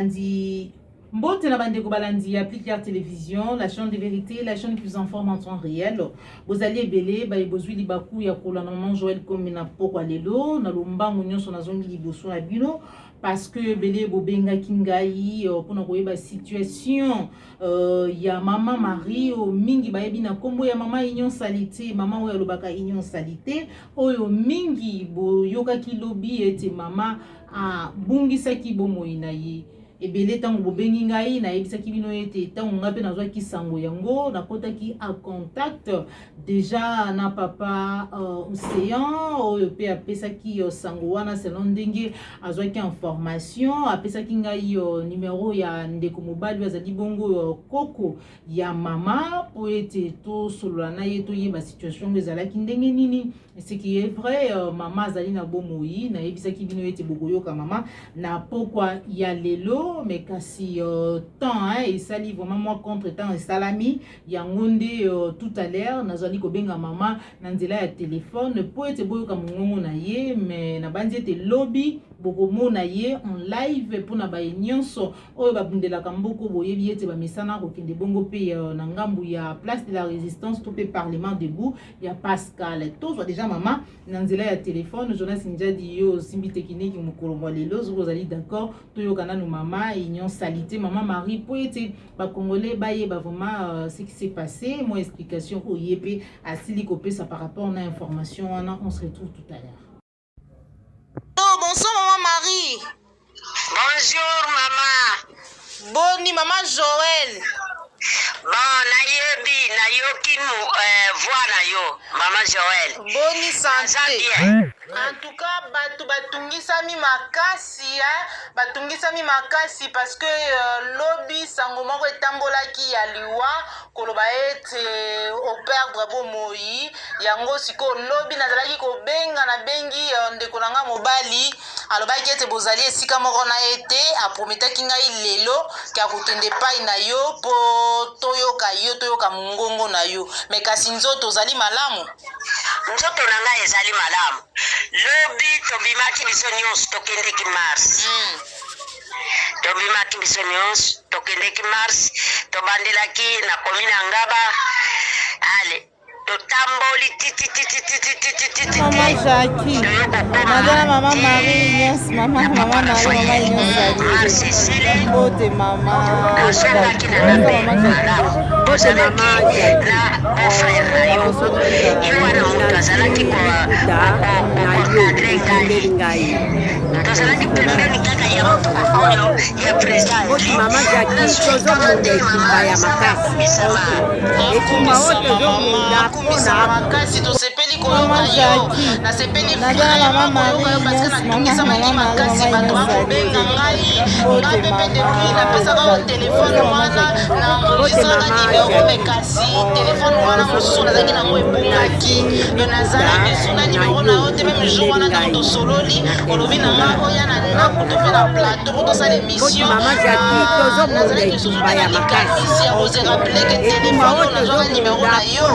Lundi, Mbote na bande ko balandi applique la télévision, la chaîne de vérité, la chaîne qui vous informe en temps réel. Vous allez belé, ba bozwi libaku ya kola na maman Joël comme na poko lelo, na lombango nyonso na zongi liboso na bino parce que belé bobenga kingai pour na koyeba situation ya maman Marie o mingi ba yebi na kombo ya maman Union Salité, maman oyo lobaka Union Salité, oyo mingi bo yoka kilobi ete mama a bungisa ki bomoi na ye. Ebele tango bobengi ngai na yebisaki bino ete tango ngape nazwa ki sango yango nakota ki a contact déjà na papa Océan oyo pe apesaki sango wana selon ndenge azwa ki information apesaki ngai numéro ya ndeko mobali azali bongo koko ya mama po ete to solola na ye to yeba situation ezalaki ndenge nini. Ce qui est vrai, maman azali na bomoi na yebisaki bino ete bokoyoka mama na pokwa ya lelo mais kasi temps et sali vraiment moi contre temps et salami ya ngonde tout à l'heure nazali kobenga mama na nzela ya téléphone po ete boyoka mongongo na ye mais na bandi ete lobby bokomona ye en live pour na ba nyonso oyo babundelaka mboko boyebi ete bamesana kokende bongo pe na ngambu ya place de la résistance to pe parlement debout ya Pascal tozwa déjà mama na nzela ya téléphone Jonas Njadi yo simbi technique mokolo mwa lelo zozali d'accord toyoka nanu mama Union Salité maman Marie po ete ba congolais bayeba vraiment ce qui s'est passé moi explication oyepe asili kopesa par rapport na information wana on se retrouve tout à l'heure. Bonsoir maman Marie. Bonjour maman. Boni maman Joël. Bon, nayebi nayoki voix na yo maman Joël. Boni santé. En tout cas batungisami makasi parce que lobby sango moko etambolaki ya liwa koloba ete operdre bomoi yango siko lobby nazalaki kobenga na bengi ndeko nanga mobali alobaki ete bozali esika moko na ete aprometaki ngai lelo ka kotende pai na yo po toyoka mongongo na yo mais kasi nzoto ozali malamu. Nzoto na ngai ezali malamu. Lobi tobimaki biso nyonso tokendeki Mars. Tobimaki biso nyonso tokendeki Mars tobandelaki na komina Ngaba. Ale totamboli Maman Jackie, madame maman Marie, yes, maman Marie, yes, bote maman, nazongaki na nabela bozalaki na frère na yo ye wana moto azalaki koadre ngai tozalaki pembeni kaka ya oyo ya président mama Jackie tozomunda ekumba ya makasi ekumba oyo tozomunda mpona makasi tosepeli koyoka yo nasepeli vraiment koyoka yo parce que natungisamaki makasi bato bakobenga ngai mpe depuis napesaka yo telefone wana na enregistraka nimero me kasi telefone wana mosusu nazalaki nango ebungaki yo nazalaki su na nimero na yo te meme jour wana ntango tosololi olobi na nga oya na ndako tofe na plateau po tosala émission nazalaki sozozalaki kamisi ya kozerapeleke telefone oyo nazwaka nimero na yo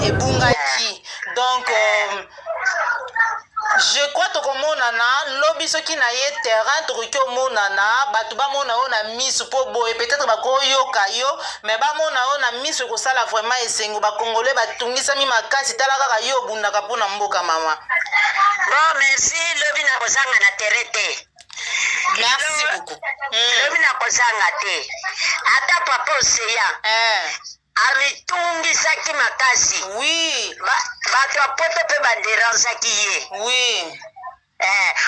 ebungaki donc je crois tokomonana lobi soki na ye terrain tokoki omonana bato bamona yo na miso mpo boye peut-être bakoyoka yo mais bamona yo na miso ekosala vraiment esengo bakongole batungisami makasi tala kaka yo obundaka mpona mboka mama. Bon merci lobi na kozanga na terrain te. Merci beaucoup. Lobi na kozanga te ata papa Océan alitungisaki makasi. Oui. Bato apoto mpe baderanzaki ye. Oui.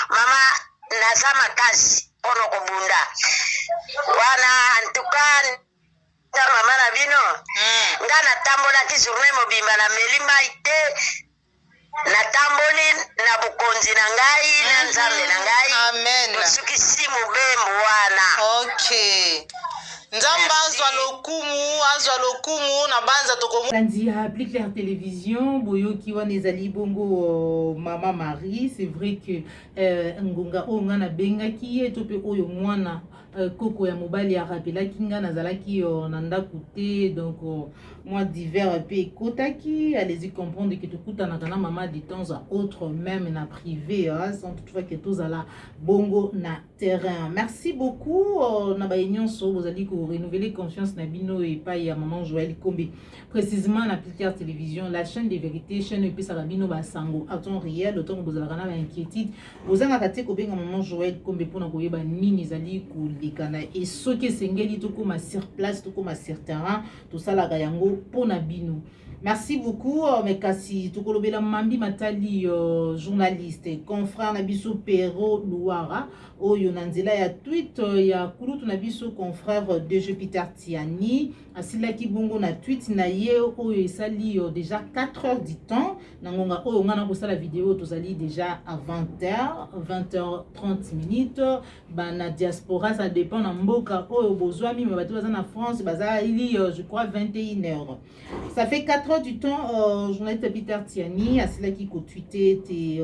Mama naza makasi mpona kobunda wana antuka ta mama na bino nga natambolaki journée mobimba na meli mai te natamboli na bokonzi na ngai na nzambe na ngai. Amen. tosukisi mobembo wana. Okay. Nzamba azwa lokumu na banza tokomu Lundi applique la télévision boyoki wana ezali bongo maman Marie c'est vrai que ngonga o ngana bengaki ye to pe oyo mwana koko ya mobali ya rappelaki nga nazalaki na ndako te, donc moi divers pe ekotaki, allez-y comprendre que tokutanaka na mama de temps à autre, même na privé, sans toutefois que tozala bongo na terrain. Merci beaucoup na ba nyonso bozali ko renouveler confiance na bino et pas ya maman Joël Kombe, précisément na Plicard Télévision, la chaîne des vérités, chaîne et puis ça bino ba sango à temps réel, autant que bozala kana ba inquiétude bozanga kate ko benga maman Joël Kombe pona ko yeba nini zali ko likana et ce que sengeli to koma sur place to koma sur terrain tout ça la yango pona bino. Merci beaucoup, mais kasi tukolobela mambi matali journaliste confrère na biso Pero Luara oyo nanzela ya tweet ya kulutu na biso confrère DG Peter Tiani asilaki bongo na tweet na ye oyo esali déjà 4 heures du temps nangonga oyo ngana ko sala vidéo tozali déjà à 20h30 minutes bana diaspora, ça dépend na mboka oyo bozwami mais bato baza na France bazali je crois 21h. Ça fait 4 heures du temps journaliste Peter Tiani asilaki ko tweeter te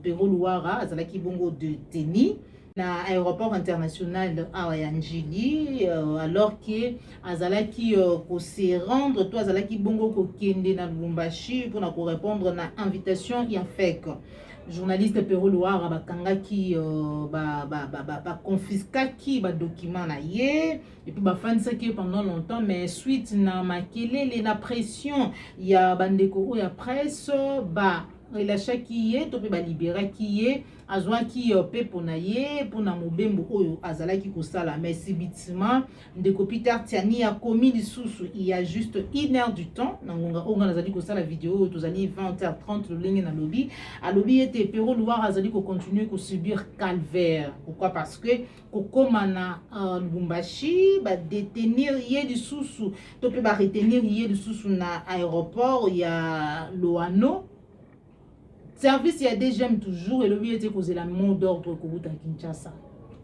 Pero Luara azalaki bongo de Teni na aéroport international Ayanjili alors que azalaki ko se rendre to azalaki bongo ko kende na Lubumbashi pour na ko répondre na invitation ya FEC. Journaliste Pero Luara bakangaki confisquaki ba document na ye et puis ba fanisaki pendant longtemps, mais suite na makelele na pression ya bandeko ya presse ba relâchaki ye to pe ba libéraki ye azwaki pe pona ye pona mobembo oyo azalaki kosala, mais subitement ndeko Peter Tiani a commis lisusu il y a juste 1 heure du temps nangonga onga nazali kosala vidéo tozali 20h30 le lenge na lobby a lobby était Pero Luara azali ko continuer ko subir calvaire. Pourquoi? Parce que kokoma na Lubumbashi ba détenir ye lisusu to pe ba retenir ye lisusu na aéroport ya Loano. Service, il y a des j'aime toujours et le but était causé la mot d'ordre que vous avez Kinshasa.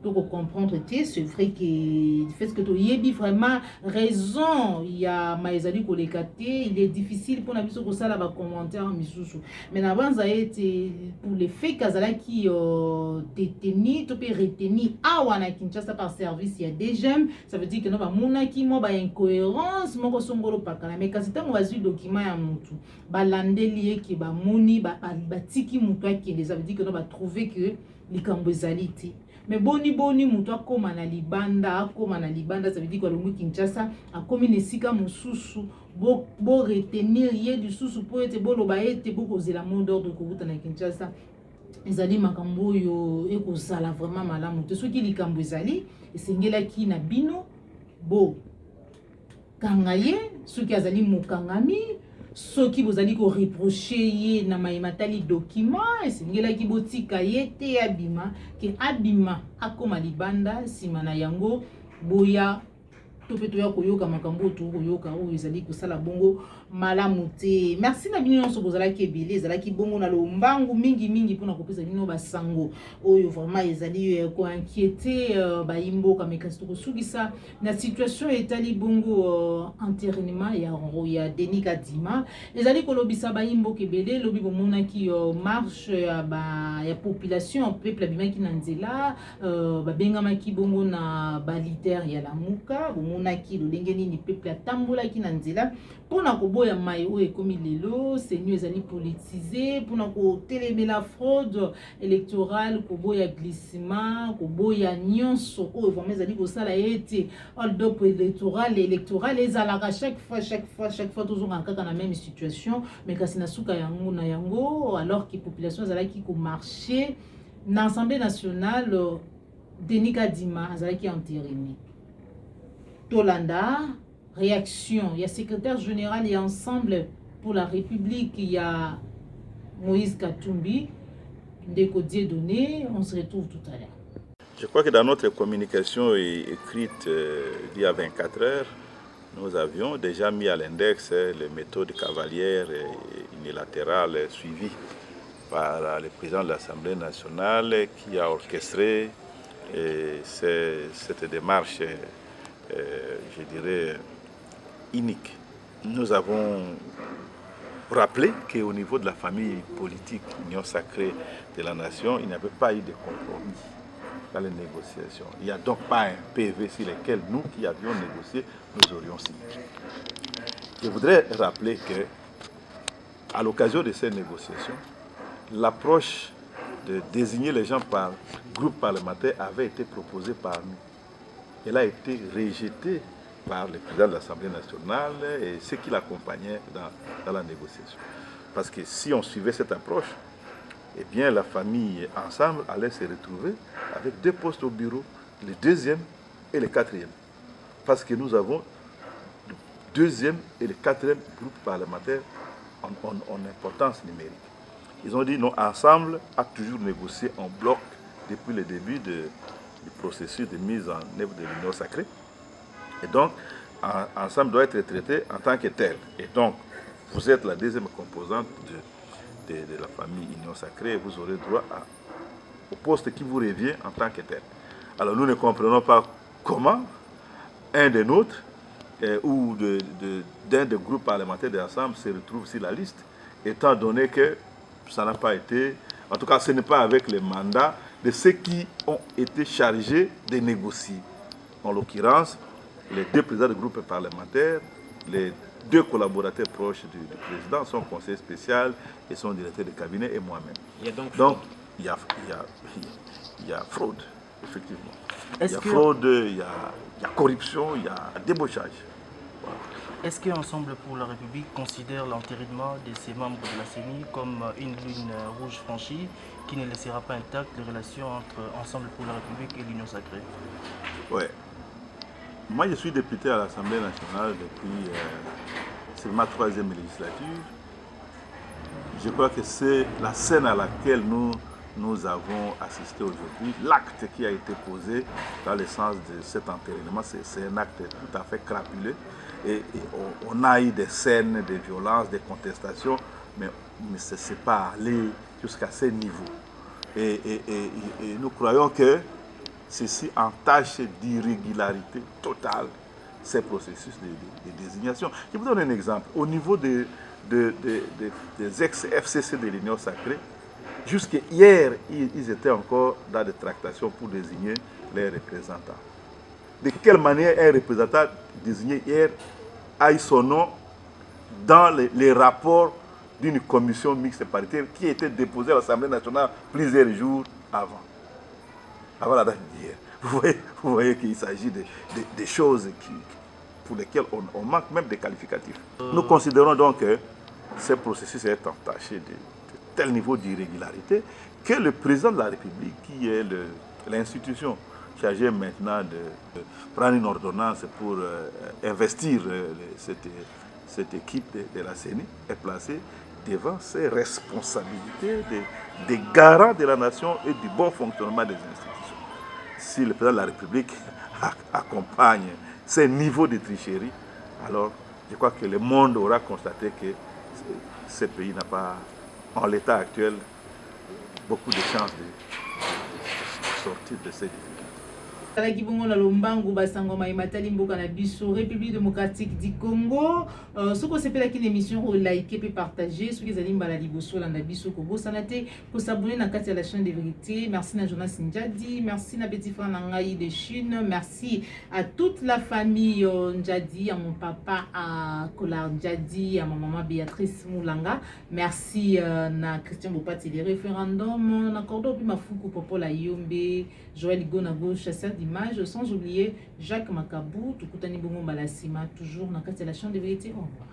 Donc comprendre que c'est vrai que le fait que tu y vraiment raison, il y a maïzali kolekate, il est difficile pour n'abiso ko sala ba commentaire misusu. Mais avant ça a été pour les faits kazala qui détenu, tu peux retenir awana Kinshasa par service, il y a des j'aime, ça veut dire que non ba mona ki mo ba incohérence, mo ko songolo pakala mais kasi tango bazu document ya mutu. Ba landeli ki ba moni ba tiki mutu akende, ça veut dire que non ba trouver que likambo ezaliti. Mais boni mutu akoma na libanda, ça veut dire que le Kinshasa a komi nesika mususu bo retenir ye du susu po ete bo loba ete bo kozela mot d'ordre ko buta na Kinshasa ezali makambo yo ekozala vraiment malamu te soki likambo ezali esengelaki na bino bo kangaye soki azali mokangami soki bozali ko reprocher ye na maimatali document esengelaki botika ye te abima ke abima akoma libanda sima na yango boya topeto ya koyoka makambo to koyoka o ezali kosala bongo malamu te. Merci na bino nyonso bozalaki ebele ezalaki bongo na lombangu mingi pona kopesa bino basango oyo vraiment ezali ko inquiéter baimboka mekasi to kosugisa na situation etali bongo enterrement ya Denis Kadima ezali kolobisa baimboka ebele lobi bomonaki marche ya population peuple abimaki na nzela babengamaki bongo na balitaire ya Lamuka monaki lolenge nini peuple atambolaki na nzela pona koboya mai oyo ekomi lelo seigneur ezali politisé pona kotelemela fraude électorale koboya glissement koboya nyonso oyo vraiment ezali kosala ete hold up électoral ezalaka chaque fois tozonga kaka na même situation mais kasi na suka yango na yango alors que population ezalaki ko marcher na Assemblée nationale Denis Kadima azalaki entériné Tolanda, réaction. Il y a secrétaire général et ensemble pour la République, il y a Moïse Katumbi, Ndeko Dieudonné. On se retrouve tout à l'heure. Je crois que dans notre communication écrite d'il y a 24 heures, nous avions déjà mis à l'index les méthodes cavalières et unilatérales suivies par le président de l'Assemblée nationale qui a orchestré cette démarche je dirais, unique. Nous avons rappelé qu'au niveau de la famille politique, Union sacrée de la nation, il n'y avait pas eu de compromis. dans les négociations. Il n'y a donc pas un PV sur lequel nous qui avions négocié, nous aurions signé. Je voudrais rappeler que, à l'occasion de ces négociations, l'approche de désigner les gens par groupe parlementaire avait été proposée par nous. Elle a été rejetée par le président de l'Assemblée nationale et ceux qui l'accompagnaient dans la négociation. Parce que si on suivait cette approche, eh bien la famille ensemble allait se retrouver avec 2 postes au bureau, le 2e et le 4e. Parce que nous avons le 2e et le 4e groupe parlementaire en importance numérique. Ils ont dit non, ensemble a toujours négocié en bloc depuis le début du processus de mise en œuvre de l'Union sacrée. Et donc, ensemble doit être traité en tant que tel. Et donc, vous êtes la 2e composante de la famille Union sacrée et vous aurez droit au poste qui vous revient en tant que tel. Alors, nous ne comprenons pas comment un des nôtres ou d'un des groupes parlementaires de l'Assemblée se retrouve sur la liste, étant donné que ça n'a pas été, en tout cas ce n'est pas avec les mandats de ceux qui ont été chargés de négocier. En l'occurrence, les 2 présidents de groupes parlementaires, les 2 collaborateurs proches du président, son conseiller spécial et son directeur de cabinet et moi-même. Donc il y a fraude, effectivement. Il y a fraude, il y a corruption, il y a débauchage. Voilà. Est-ce qu'Ensemble pour la République considère l'entérinement de ses membres de la CENI comme une ligne rouge franchie qui ne laissera pas intactes les relations entre Ensemble pour la République et l'Union sacrée? Oui. Moi, je suis député à l'Assemblée nationale depuis c'est ma 3e législature. Je crois que c'est la scène à laquelle nous avons assisté aujourd'hui. L'acte qui a été posé dans le sens de cet entérinement, c'est un acte tout à fait crapuleux. Et on a eu des scènes de violence, des contestations, mais ce n'est pas allé jusqu'à ce niveau. Et nous croyons que ceci entache d'irrégularité totale ces processus de désignation. Je vous donne un exemple. Au niveau des ex-FCC de l'Union sacrée, jusqu'à hier, ils étaient encore dans des tractations pour désigner les représentants. De quelle manière un représentant désigné hier a eu son nom dans les rapports d'une commission mixte paritaire qui a été déposée à l'Assemblée nationale plusieurs jours avant la date d'hier. Vous voyez qu'il s'agit de choses pour lesquelles on manque même des qualificatifs. Nous considérons donc que ce processus est entaché de tel niveau d'irrégularité que le président de la République, qui est l'institution chargée maintenant de prendre une ordonnance pour investir cette équipe de la CENI, est placé devant ses responsabilités des garants de la nation et du bon fonctionnement des institutions. Si le président de la République accompagne ces niveaux de tricherie, alors je crois que le monde aura constaté que ce pays n'a pas, en l'état actuel, beaucoup de chances de sortir de ces difficultés. Talaki bongo na lombangu basango matali mboka na biso République démocratique du Congo. Ce qu'on s'appelle une émission liker et partager ce que zali mbala liboso la biso ko bosana te ko s'abonner na kati ya la chaîne de vérité. Merci na Jonas Njadi, merci na petit frère Nangai de Chine, merci à toute la famille Njadi, à mon papa à Kolar Njadi, à ma maman Béatrice Moulanga. Merci na Christian Bopati les référendums, na Cordo puis Mafuku Popola Yombe, Joël Gonago chasseur d'image, sans oublier Jacques Makabou, Tukutani Bongo Balasima, toujours dans la chaîne de vérité. Au revoir.